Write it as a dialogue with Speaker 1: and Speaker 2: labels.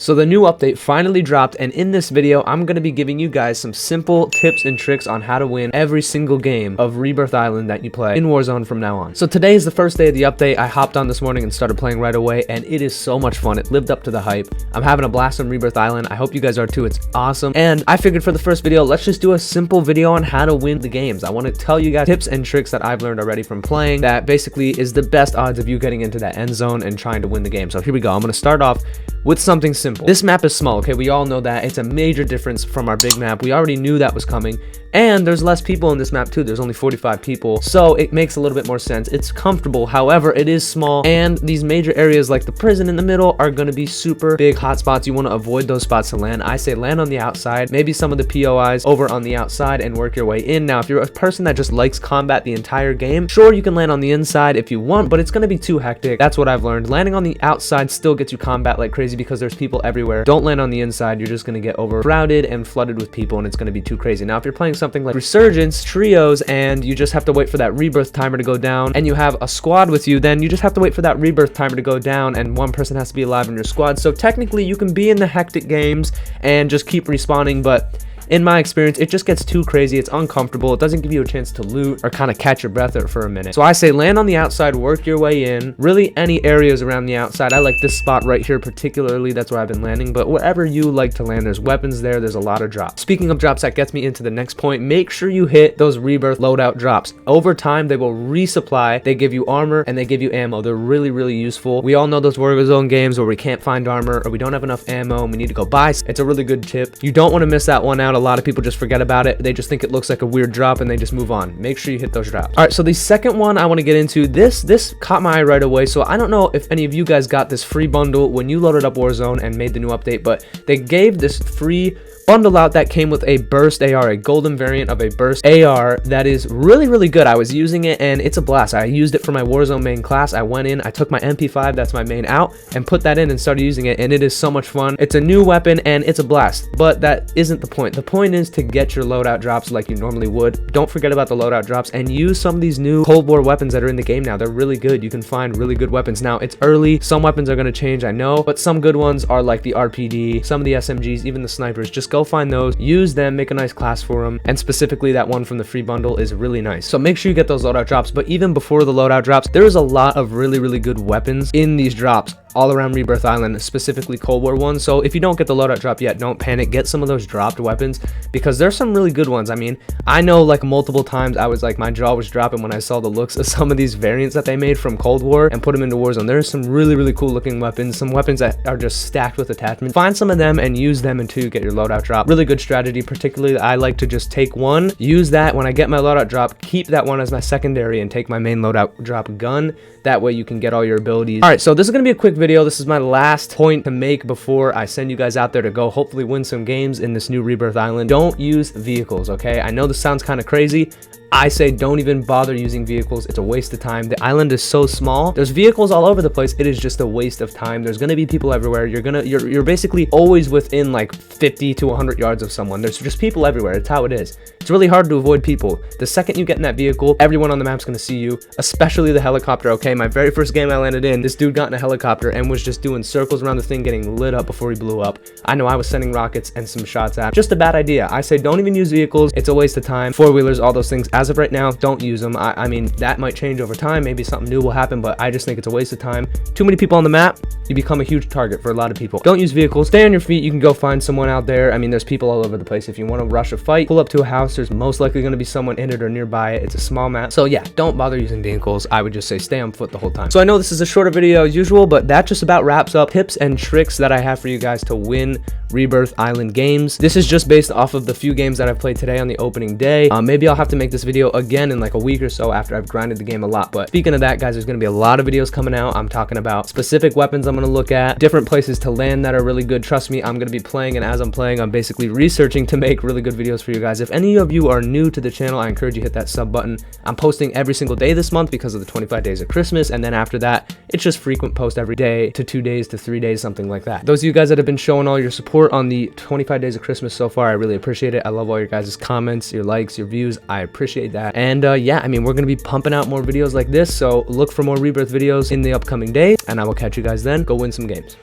Speaker 1: So the new update finally dropped, and in this video I'm going to be giving you guys some simple tips and tricks on how to win every single game of Rebirth Island that you play in Warzone from now on. So today is the first day of the update. I hopped on this morning and started playing right away, and it is so much fun. It lived up to the hype. I'm having a blast on Rebirth Island. I hope you guys are too. It's awesome. And I figured for the first video, let's just do a simple video on how to win the games. I want to tell you guys tips and tricks that I've learned already from playing that basically is the best odds of you getting into that end zone and trying to win the game. So here we go. I'm going to start off with something simple. This map is small, okay? We all know that. It's a major difference from our big map. We already knew that was coming. And there's less people in this map too. There's only 45 people, so it makes a little bit more sense. It's comfortable, however, it is small, and these major areas like the prison in the middle are going to be super big hotspots. You want to avoid those spots to land. I say land on the outside, maybe some of the POIs over on the outside, and work your way in. Now, if you're a person that just likes combat the entire game, sure, you can land on the inside if you want, but it's going to be too hectic. That's what I've learned. Landing on the outside still gets you combat like crazy because there's people everywhere. Don't land on the inside. You're just going to get overcrowded and flooded with people, and it's going to be too crazy. Now, if you're playing something like Resurgence, trios, and you just have to wait for that rebirth timer to go down, and you have a squad with you, then you just have to wait for that rebirth timer to go down, and one person has to be alive in your squad. So technically you can be in the hectic games and just keep respawning, but in my experience, it just gets too crazy. It's uncomfortable. It doesn't give you a chance to loot or kind of catch your breath for a minute. So I say land on the outside, work your way in. Really, any areas around the outside. I like this spot right here particularly. That's where I've been landing. But wherever you like to land, there's weapons there. There's a lot of drops. Speaking of drops, that gets me into the next point. Make sure you hit those Rebirth loadout drops. Over time, they will resupply. They give you armor and they give you ammo. They're really, really useful. We all know those Warzone games where we can't find armor or we don't have enough ammo and we need to go buy. It's a really good tip. You don't want to miss that one out. A lot of people just forget about it. They just think it looks like a weird drop and they just move on. Make sure you hit those drops. All right, so the second one I want to get into, this caught my eye right away. So I don't know if any of you guys got this free bundle when you loaded up Warzone and made the new update, but they gave this free bundle out that came with a burst AR, a golden variant of a burst AR that is really, really good. I was using it and it's a blast. I used it for my Warzone main class. I went in, I took my MP5, that's my main, out and put that in and started using it, and it is so much fun. It's a new weapon and it's a blast, but that isn't the point. The point is to get your loadout drops like you normally would. Don't forget about the loadout drops and use some of these new Cold War weapons that are in the game now. They're really good. You can find really good weapons. Now, it's early. Some weapons are going to change, I know, but some good ones are like the RPD, some of the SMGs, even the snipers. Just go find those, use them, make a nice class for them, and specifically that one from the free bundle is really nice. So make sure you get those loadout drops. But even before the loadout drops, there's a lot of really, really good weapons in these drops all around Rebirth Island, specifically Cold War ones. So if you don't get the loadout drop yet, don't panic. Get some of those dropped weapons because there's some really good ones. I mean, I know like multiple times I was like, my jaw was dropping when I saw the looks of some of these variants that they made from Cold War and put them into Warzone. There's some really, really cool looking weapons, some weapons that are just stacked with attachments. Find some of them and use them until you get your loadout drop. Really good strategy. Particularly, I like to just take one, use that when I get my loadout drop, keep that one as my secondary and take my main loadout drop gun. That way you can get all your abilities. All right, so this is going to be a quick video. This is my last point to make before I send you guys out there to go hopefully win some games in this new Rebirth Island. Don't use vehicles, okay? I know this sounds kind of crazy. I say don't even bother using vehicles. It's a waste of time. The island is so small. There's vehicles all over the place. It is just a waste of time. There's gonna be people everywhere. You're basically always within like 50 to 100 yards of someone. There's just people everywhere. It's how it is. It's really hard to avoid people. The second you get in that vehicle, everyone on the map's gonna see you, especially the helicopter. Okay, my very first game I landed in, this dude got in a helicopter and was just doing circles around the thing, getting lit up before he blew up. I know I was sending rockets and some shots at him. Just a bad idea. I say don't even use vehicles. It's a waste of time. Four-wheelers, all those things. As of right now, don't use them. I mean, that might change over time. Maybe something new will happen, but I just think it's a waste of time. Too many people on the map, you become a huge target for a lot of people. Don't use vehicles. Stay on your feet. You can go find someone out there. I mean, there's people all over the place. If you want to rush a fight, pull up to a house. There's most likely going to be someone in it or nearby it. It's a small map. So yeah, don't bother using vehicles. I would just say stay on foot the whole time. So I know this is a shorter video as usual, but that just about wraps up tips and tricks that I have for you guys to win Rebirth Island games. This is just based off of the few games that I've played today on the opening day. Maybe I'll have to make this video again in like a week or so after I've grinded the game a lot. But speaking of that, guys, there's going to be a lot of videos coming out. I'm talking about specific weapons I'm going to look at, different places to land that are really good. Trust me, I'm going to be playing, and as I'm playing, I'm basically researching to make really good videos for you guys. If any of you are new to the channel, I encourage you to hit that sub button. I'm posting every single day this month because of the 25 days of Christmas, and then after that, it's just frequent post every day to 2 days to 3 days, something like that. Those of you guys that have been showing all your support on the 25 days of Christmas so far, I really appreciate it. I love all your guys' comments, your likes, your views. I appreciate that. And yeah, I mean, we're going to be pumping out more videos like this, so look for more Rebirth videos in the upcoming days, and I will catch you guys then. Go win some games.